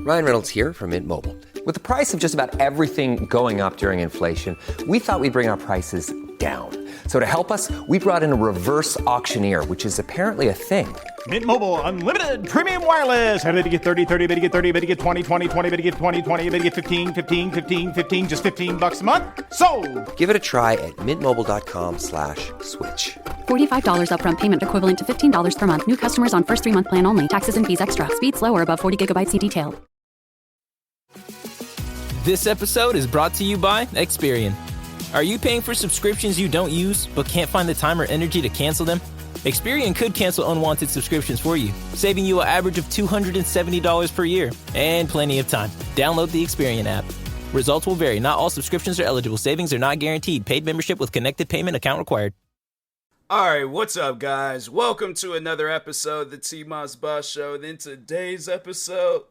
Ryan Reynolds here from Mint Mobile. With the price of just about everything going up during inflation, we thought we'd bring our prices down. So to help us, we brought in a reverse auctioneer, which is apparently a thing. Mint Mobile Unlimited Premium Wireless. How to get 30, 30, bit to get 30, bit to get 20, 20, 20, bit to get 20, 20, bit to get 15, 15, 15, 15, just $15 a month? Sold! Give it a try at mintmobile.com/switch. $45 upfront payment equivalent to $15 per month. New customers on first 3-month plan only. Taxes and fees extra. Speed slower above 40 gigabytes. See detail. This episode is brought to you by Experian. Are you paying for subscriptions you don't use but can't find the time or energy to cancel them? Experian could cancel unwanted subscriptions for you, saving you an average of $270 per year and plenty of time. Download the Experian app. Results will vary. Not all subscriptions are eligible. Savings are not guaranteed. Paid membership with connected payment account required. Alright, what's up, guys? Welcome to another episode of the TMossBoss Show. And in today's episode,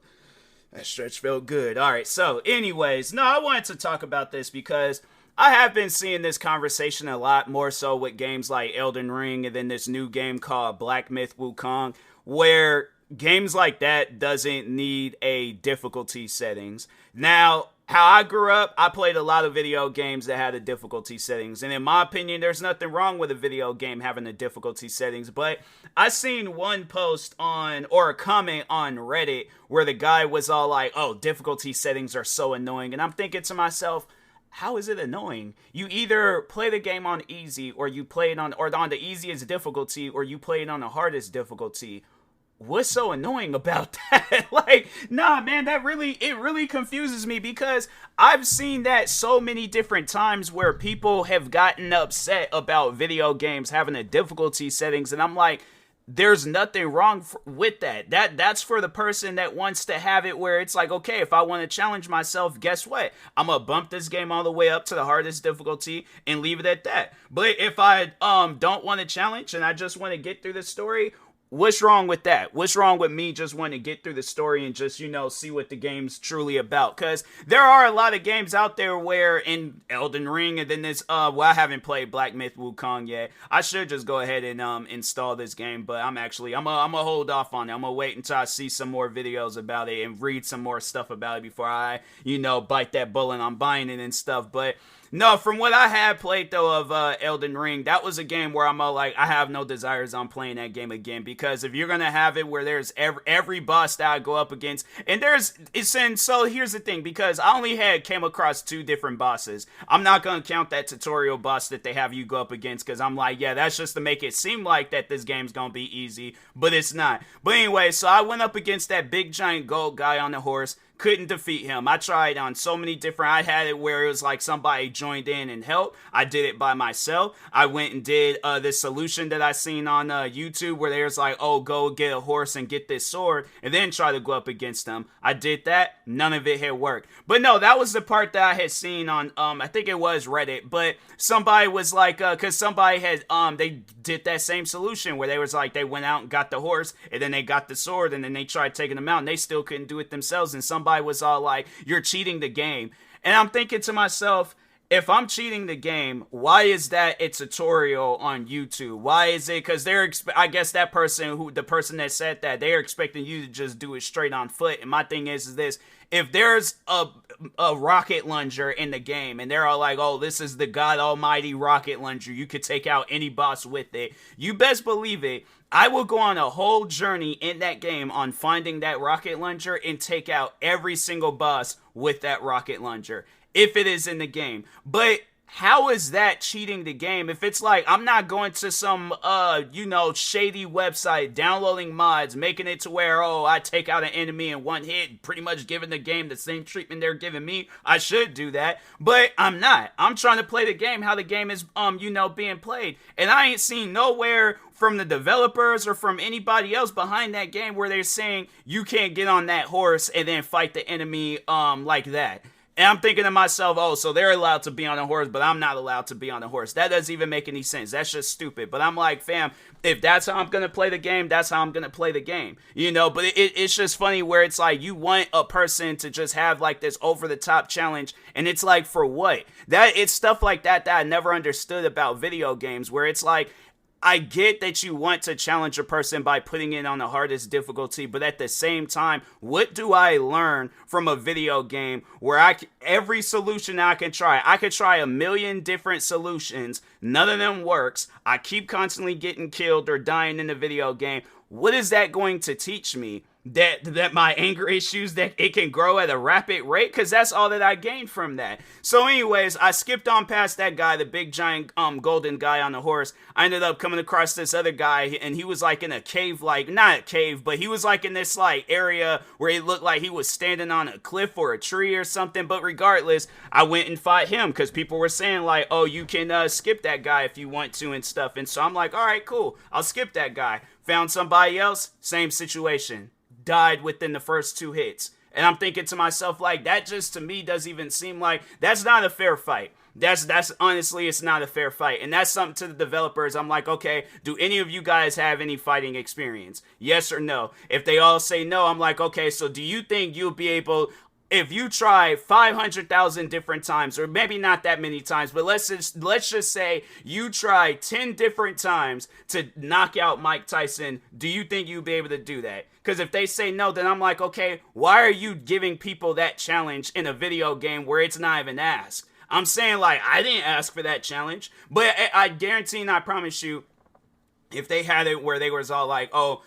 that stretch felt good. Alright, so anyways, I wanted to talk about this because I have been seeing this conversation a lot more so with games like Elden Ring and then this new game called Black Myth Wukong, where games like that doesn't need a difficulty settings. Now, how I grew up, I played a lot of video games that had a difficulty settings, and in my opinion, there's nothing wrong with a video game having a difficulty settings, but I seen one post on, or a comment on Reddit, where the guy was all like, oh, difficulty settings are so annoying, and I'm thinking to myself, how is it annoying? You either play the game on easy, or you play it on the easiest difficulty, or you play it on the hardest difficulty. What's so annoying about that? Man, it really confuses me because I've seen that so many different times where people have gotten upset about video games having a difficulty settings, and I'm like, there's nothing wrong with that. That's for the person that wants to have it where it's like, okay, if I want to challenge myself, guess what? I'm going to bump this game all the way up to the hardest difficulty and leave it at that. But if I don't want to challenge and I just want to get through the story, what's wrong with that? What's wrong with me just wanting to get through the story and just, see what the game's truly about? Because there are a lot of games out there where in Elden Ring and then this, I haven't played Black Myth Wukong yet. I should just go ahead and install this game, but I'm gonna hold off on it. I'm gonna wait until I see some more videos about it and read some more stuff about it before I, bite that bullet on buying it and stuff. But no, from what I had played, though, of Elden Ring, that was a game where I'm I have no desires on playing that game again, because if you're going to have it where there's every boss that I go up against, and so here's the thing, because I only came across 2 different bosses. I'm not going to count that tutorial boss that they have you go up against, because I'm like, yeah, that's just to make it seem like that this game's going to be easy, but it's not. But anyway, so I went up against that big giant gold guy on the horse. Couldn't defeat him. I tried on so many different, I had it where it was like somebody joined in and helped. I did it by myself. I went and did this solution that I seen on YouTube where there's like, oh, go get a horse and get this sword and then try to go up against them. I did that. None of it had worked. But no, that was the part that I had seen on, I think it was Reddit, but somebody was like, cause somebody had, they did that same solution where they was like, they went out and got the horse and then they got the sword and then they tried taking them out and they still couldn't do it themselves, and somebody was all like, you're cheating the game. And I'm thinking to myself, if I'm cheating the game, why is that a tutorial on YouTube? Why is it? Because I guess the person that said that, they're expecting you to just do it straight on foot. And my thing is this, if there's a rocket launcher in the game and they're all like, oh, this is the God Almighty rocket launcher, you could take out any boss with it, you best believe it, I will go on a whole journey in that game on finding that rocket launcher and take out every single boss with that rocket launcher, if it is in the game. But how is that cheating the game? If it's like, I'm not going to some, shady website, downloading mods, making it to where, oh, I take out an enemy in one hit, pretty much giving the game the same treatment they're giving me. I should do that, but I'm not. I'm trying to play the game how the game is, being played. And I ain't seen nowhere from the developers or from anybody else behind that game where they're saying you can't get on that horse and then fight the enemy, like that. And I'm thinking to myself, oh, so they're allowed to be on a horse, but I'm not allowed to be on a horse. That doesn't even make any sense. That's just stupid. But I'm like, fam, if that's how I'm going to play the game, that's how I'm going to play the game. But it's just funny where it's like you want a person to just have like this over-the-top challenge, and it's like, for what? It's stuff like that I never understood about video games, where it's like, I get that you want to challenge a person by putting it on the hardest difficulty, but at the same time, what do I learn from a video game where every solution I can try? I could try a million different solutions. None of them works. I keep constantly getting killed or dying in the video game. What is that going to teach me? That my anger issues, that it can grow at a rapid rate, because that's all that I gained from that. So anyways, I skipped on past that guy, the big giant golden guy on the horse. I ended up coming across this other guy, and he was like in a cave, like not a cave, but he was like in this like area where it looked like he was standing on a cliff or a tree or something. But regardless, I went and fought him because people were saying like, oh, you can skip that guy if you want to and stuff. And so I'm like, all right, cool, I'll skip that guy. Found somebody else, same situation. Died within the first 2 hits. And I'm thinking to myself, like, that just to me doesn't even seem like, that's not a fair fight. That's honestly, it's not a fair fight. And that's something to the developers. I'm like, okay, do any of you guys have any fighting experience? Yes or no? If they all say no, I'm like, okay, so do you think you'll be able, if you try 500,000 different times, or maybe not that many times, but let's just say you try 10 different times to knock out Mike Tyson, do you think you'll be able to do that? Because if they say no, then I'm like, okay, why are you giving people that challenge in a video game where it's not even asked? I'm saying, like, I didn't ask for that challenge, but I guarantee and I promise you, if they had it where they was all like, oh,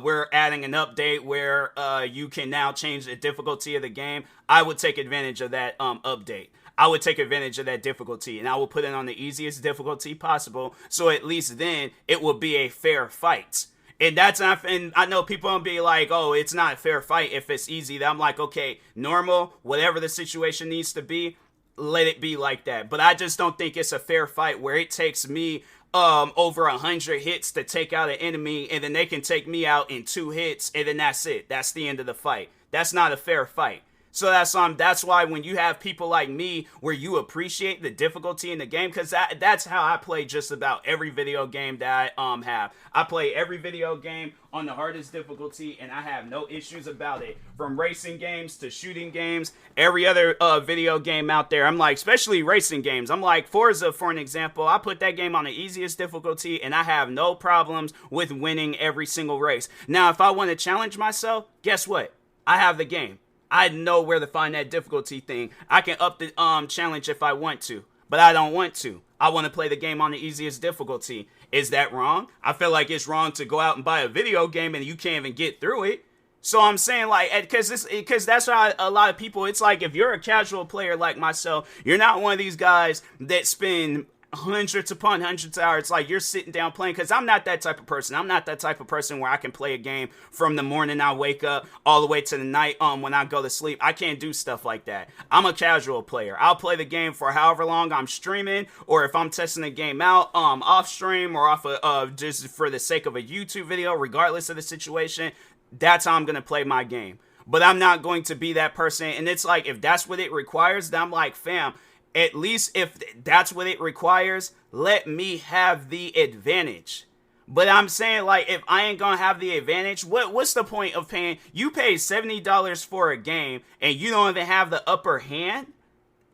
we're adding an update where you can now change the difficulty of the game, I would take advantage of that update. I would take advantage of that difficulty, and I will put it on the easiest difficulty possible, so at least then it will be a fair fight. And that's not, and I know people will be like, oh, it's not a fair fight if it's easy. I'm like, okay, normal, whatever the situation needs to be, let it be like that. But I just don't think it's a fair fight where it takes me over 100 hits to take out an enemy, and then they can take me out in 2 hits, and then that's it. That's the end of the fight. That's not a fair fight. So that's why when you have people like me where you appreciate the difficulty in the game, because that's how I play just about every video game that I have. I play every video game on the hardest difficulty, and I have no issues about it. From racing games to shooting games, every other video game out there, I'm like, especially racing games, I'm like, Forza, for an example, I put that game on the easiest difficulty, and I have no problems with winning every single race. Now, if I want to challenge myself, guess what? I have the game. I know where to find that difficulty thing. I can up the challenge if I want to, but I don't want to. I want to play the game on the easiest difficulty. Is that wrong? I feel like it's wrong to go out and buy a video game and you can't even get through it. So I'm saying, like, because that's how a lot of people, it's like, if you're a casual player like myself, you're not one of these guys that spend hundreds upon hundreds of hours, like you're sitting down playing, because I'm not that type of person. I'm not that type of person where I can play a game from the morning I wake up all the way to the night when I go to sleep. I can't do stuff like that. I'm a casual player. I'll play the game for however long I'm streaming, or if I'm testing the game out off stream or off of just for the sake of a YouTube video, regardless of the situation. That's how I'm gonna play my game. But I'm not going to be that person. And it's like, if that's what it requires, then I'm like, fam, at least if that's what it requires, let me have the advantage. But I'm saying, like, if I ain't gonna have the advantage, what's the point of paying? You pay $70 for a game and you don't even have the upper hand?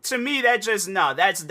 To me, that just, no, that's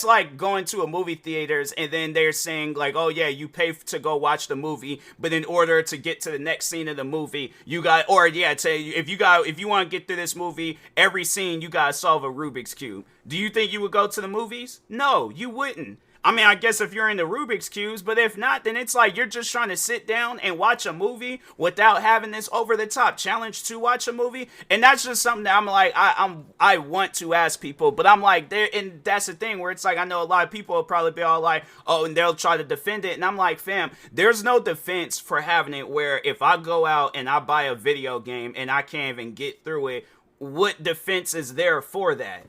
like going to a movie theaters and then they're saying like, oh yeah, you pay to go watch the movie, but in order to get to the next scene of the movie, you got, or yeah, if you want to get through this movie, every scene you gotta solve a Rubik's Cube. Do you think you would go to the movies? No, you wouldn't. I mean, I guess if you're into Rubik's Cubes, but if not, then it's like you're just trying to sit down and watch a movie without having this over-the-top challenge to watch a movie. And that's just something that I'm like, I want to ask people, but I'm like, and that's the thing where it's like, I know a lot of people will probably be all like, oh, and they'll try to defend it. And I'm like, fam, there's no defense for having it where if I go out and I buy a video game and I can't even get through it, what defense is there for that?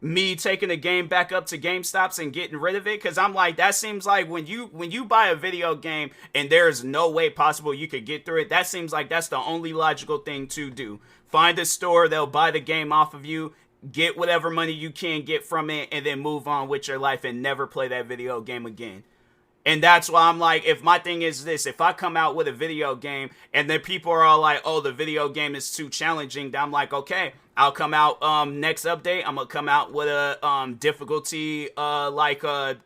Me taking the game back up to GameStops and getting rid of it? Because I'm like, that seems like when you buy a video game and there's no way possible you could get through it, that seems like that's the only logical thing to do. Find a store, they'll buy the game off of you, get whatever money you can get from it, and then move on with your life and never play that video game again. And that's why I'm like, if my thing is this, if I come out with a video game and then people are all like, oh, the video game is too challenging, then I'm like, okay, I'll come out next update. I'm gonna come out with a difficulty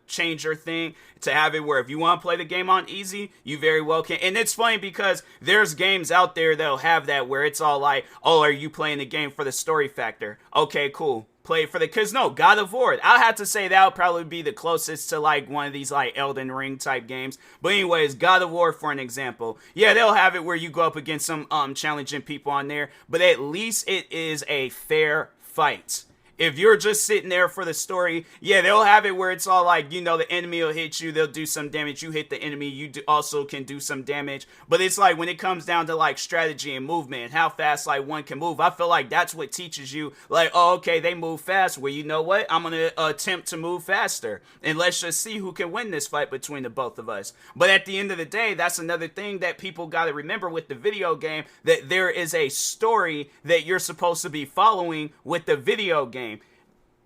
changer thing to have it where if you want to play the game on easy, you very well can. And it's funny because there's games out there that'll have that where it's all like, oh, are you playing the game for the story factor? Okay, cool. Play for the, cause no, God of War, I'll have to say that would probably be the closest to like one of these like Elden Ring type games. But anyways, God of War for an example, yeah, they'll have it where you go up against some challenging people on there, but at least it is a fair fight. If you're just sitting there for the story, yeah, they'll have it where it's all like, you know, the enemy will hit you, they'll do some damage, you hit the enemy, you also can do some damage. But it's like when it comes down to like strategy and movement and how fast like one can move, I feel like that's what teaches you like, oh, okay, they move fast. Well, you know what? I'm going to attempt to move faster and let's just see who can win this fight between the both of us. But at the end of the day, that's another thing that people got to remember with the video game, that there is a story that you're supposed to be following with the video game.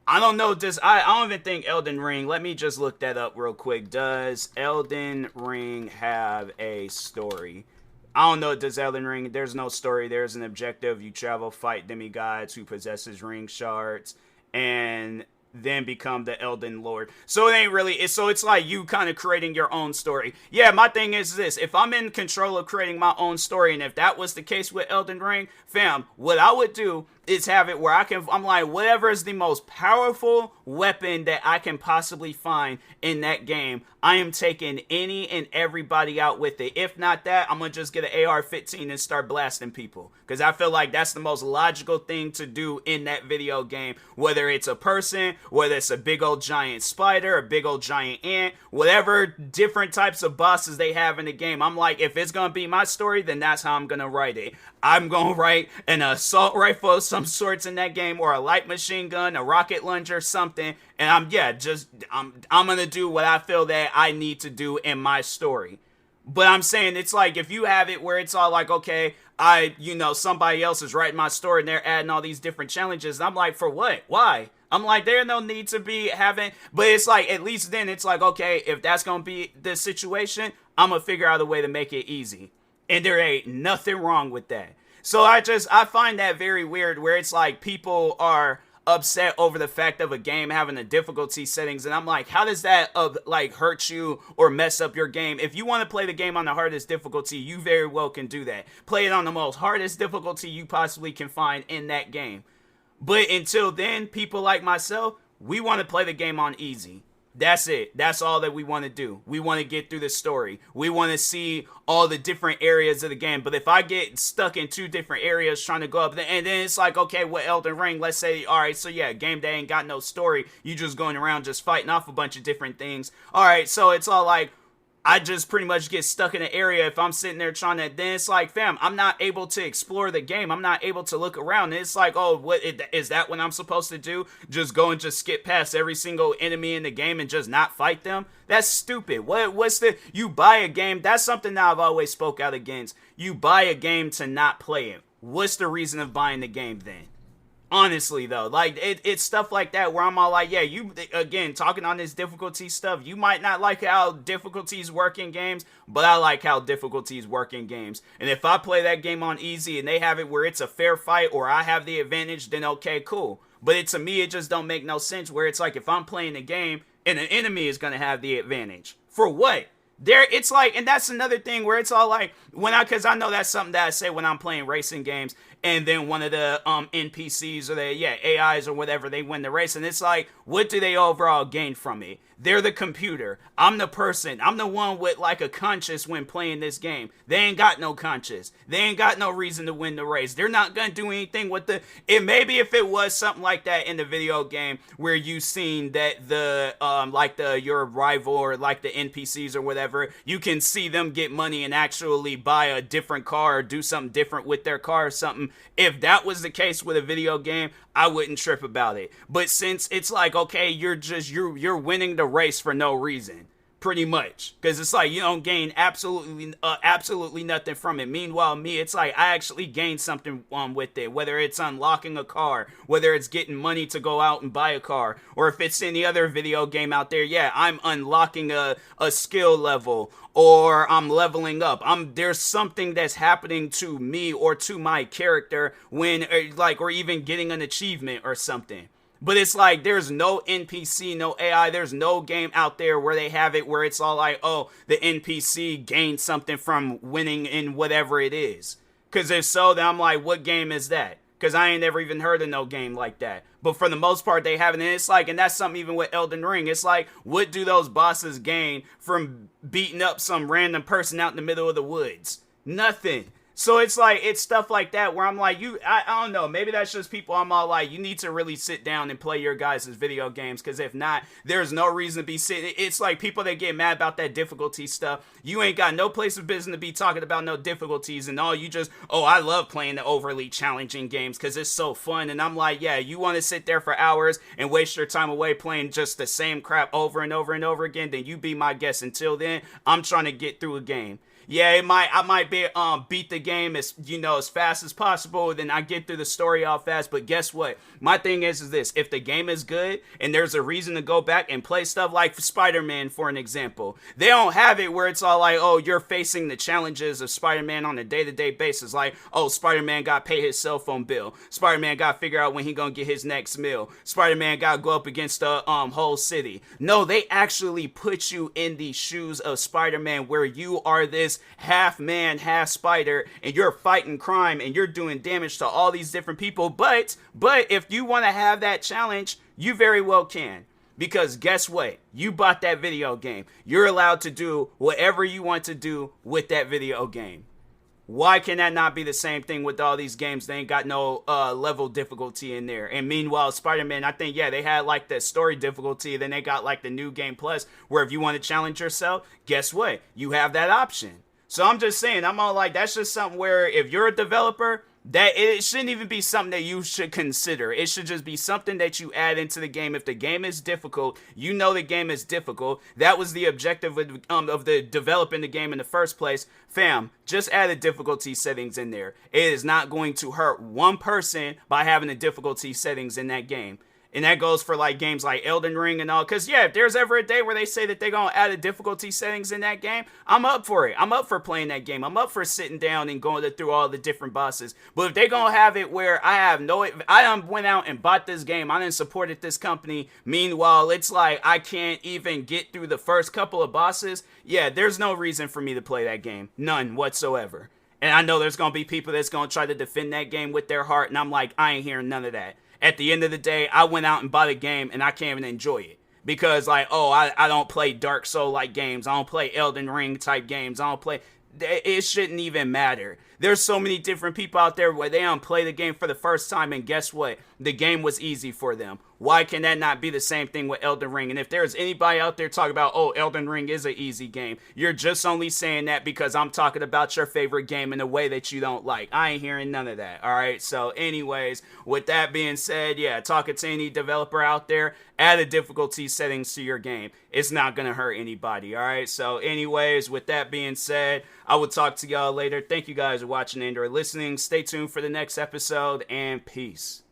I don't know, I don't even think Elden Ring, let me just look that up real quick. Does Elden Ring have a story? I don't know, does Elden Ring, there's no story, there's an objective, you travel, fight demigods who possesses ring shards, and then become the Elden Lord. So it ain't really, it's like you kind of creating your own story. Yeah, my thing is this, if I'm in control of creating my own story, and if that was the case with Elden Ring, fam, what I would do is have it where I'm like, whatever is the most powerful weapon that I can possibly find in that game, I am taking any and everybody out with it. If not that, I'm going to just get an AR-15 and start blasting people. Because I feel like that's the most logical thing to do in that video game. Whether it's a person, whether it's a big old giant spider, a big old giant ant, whatever different types of bosses they have in the game. I'm like, if it's going to be my story, then that's how I'm going to write it. I'm going to write an assault rifle of some sorts in that game, or a light machine gun, a rocket launcher, something. And I'm going to do what I feel that I need to do in my story. But I'm saying it's like if you have it where it's all like, okay, somebody else is writing my story and they're adding all these different challenges. I'm like, for what? Why? I'm like, there's no need to be having, but it's like, at least then it's like, okay, if that's going to be the situation, I'm going to figure out a way to make it easy. And there ain't nothing wrong with that. So I find that very weird where it's like people are upset over the fact of a game having the difficulty settings, and I'm like, how does that hurt you or mess up your game? If you want to play the game on the hardest difficulty, you very well can do that. Play it on the most hardest difficulty you possibly can find in that game. But until then, people like myself, we want to play the game on easy. That's it. That's all that we want to do. We want to get through the story. We want to see all the different areas of the game. But if I get stuck in two different areas trying to go up, and then it's like, okay, with Elden Ring, let's say, all right, so yeah, game that ain't got no story. You just going around just fighting off a bunch of different things. All right, so it's all like, I just pretty much get stuck in an area if I'm sitting there trying to, then it's like, fam, I'm not able to explore the game. I'm not able to look around. It's like, oh, is that what I'm supposed to do? Just go and just skip past every single enemy in the game and just not fight them? That's stupid. You buy a game, that's something that I've always spoke out against. You buy a game to not play it. What's the reason of buying the game then? Honestly, though, like, it's stuff like that where I'm all like, yeah, you, again, talking on this difficulty stuff, you might not like how difficulties work in games, but I like how difficulties work in games. And if I play that game on easy and they have it where it's a fair fight or I have the advantage, then okay, cool. But to me, it just don't make no sense where it's like if I'm playing the game and an enemy is going to have the advantage. For what? It's like, and that's another thing where it's all like, because I know that's something that I say when I'm playing racing games, and then one of the NPCs or the AIs or whatever, they win the race, and it's like, what do they overall gain from it? They're the computer. I'm the person. I'm the one with like a conscience when playing this game. They ain't got no conscience. They ain't got no reason to win the race. They're not gonna do anything with maybe if it was something like that in the video game where you seen that your rival or like the NPCs or whatever, you can see them get money and actually buy a different car or do something different with their car or something. If that was the case with a video game, I wouldn't trip about it. But since it's like, okay, you're winning the race for no reason. pretty much, because it's like you don't gain absolutely nothing from it. Meanwhile, me, it's like I actually gain something with it, whether it's unlocking a car, whether it's getting money to go out and buy a car, or if it's any other video game out there. Yeah, I'm unlocking a skill level, or I'm leveling up. There's something that's happening to me or to my character when or even getting an achievement or something. But it's like there's no NPC, no AI, there's no game out there where they have it where it's all like, oh, the NPC gained something from winning in whatever it is. Because if so, then I'm like, what game is that? Because I ain't never even heard of no game like that. But for the most part, they haven't. And it's like, and that's something even with Elden Ring. It's like, what do those bosses gain from beating up some random person out in the middle of the woods? Nothing. So it's like, it's stuff like that where I'm like, I don't know, maybe that's just people I'm all like, you need to really sit down and play your guys' video games, because if not, there's no reason to be sitting. It's like people that get mad about that difficulty stuff, you ain't got no place of business to be talking about no difficulties, and all you just, oh, I love playing the overly challenging games because it's so fun. And I'm like, yeah, you want to sit there for hours and waste your time away playing just the same crap over and over and over again, then you be my guest. Until then, I'm trying to get through a game. Yeah, I might be beat the game as fast as possible, then I get through the story all fast. But guess what? My thing is this: if the game is good and there's a reason to go back and play stuff like Spider-Man, for an example, they don't have it where it's all like, oh, you're facing the challenges of Spider-Man on a day-to-day basis. Like, oh, Spider-Man got to pay his cell phone bill. Spider-Man got to figure out when he gonna get his next meal. Spider-Man got to go up against the whole city. No, they actually put you in the shoes of Spider-Man, where you are this half man, half spider, and you're fighting crime and you're doing damage to all these different people. But if you want to have that challenge, you very well can. Because guess what? You bought that video game. You're allowed to do whatever you want to do with that video game. Why can that not be the same thing with all these games? They ain't got no level difficulty in there. And meanwhile, Spider-Man, I think, yeah, they had like the story difficulty. Then they got like the new game plus, where if you want to challenge yourself, guess what? You have that option. So I'm just saying, I'm all like, that's just something where if you're a developer, that it shouldn't even be something that you should consider. It should just be something that you add into the game. If the game is difficult, you know the game is difficult. That was the objective of the developing the game in the first place. Fam, just add the difficulty settings in there. It is not going to hurt one person by having the difficulty settings in that game. And that goes for like games like Elden Ring and all. Because yeah, if there's ever a day where they say that they're going to add a difficulty settings in that game, I'm up for it. I'm up for playing that game. I'm up for sitting down and going through all the different bosses. But if they're going to have it where I went out and bought this game, I done supported this company. Meanwhile, it's like I can't even get through the first couple of bosses. Yeah, there's no reason for me to play that game. None whatsoever. And I know there's going to be people that's going to try to defend that game with their heart. And I'm like, I ain't hearing none of that. At the end of the day, I went out and bought a game and I can't even enjoy it. Because like, oh, I don't play Dark Soul-like games. I don't play Elden Ring type games. I don't play... It shouldn't even matter. There's so many different people out there where they don't play the game for the first time, and guess what? The game was easy for them. Why can that not be the same thing with Elden Ring? And if there's anybody out there talking about, oh, Elden Ring is an easy game, you're just only saying that because I'm talking about your favorite game in a way that you don't like. I ain't hearing none of that, all right? So anyways, with that being said, yeah, talking to any developer out there, add the difficulty settings to your game. It's not going to hurt anybody, all right? So anyways, with that being said, I will talk to y'all later. Thank you guys for watching and or listening. Stay tuned for the next episode, and peace.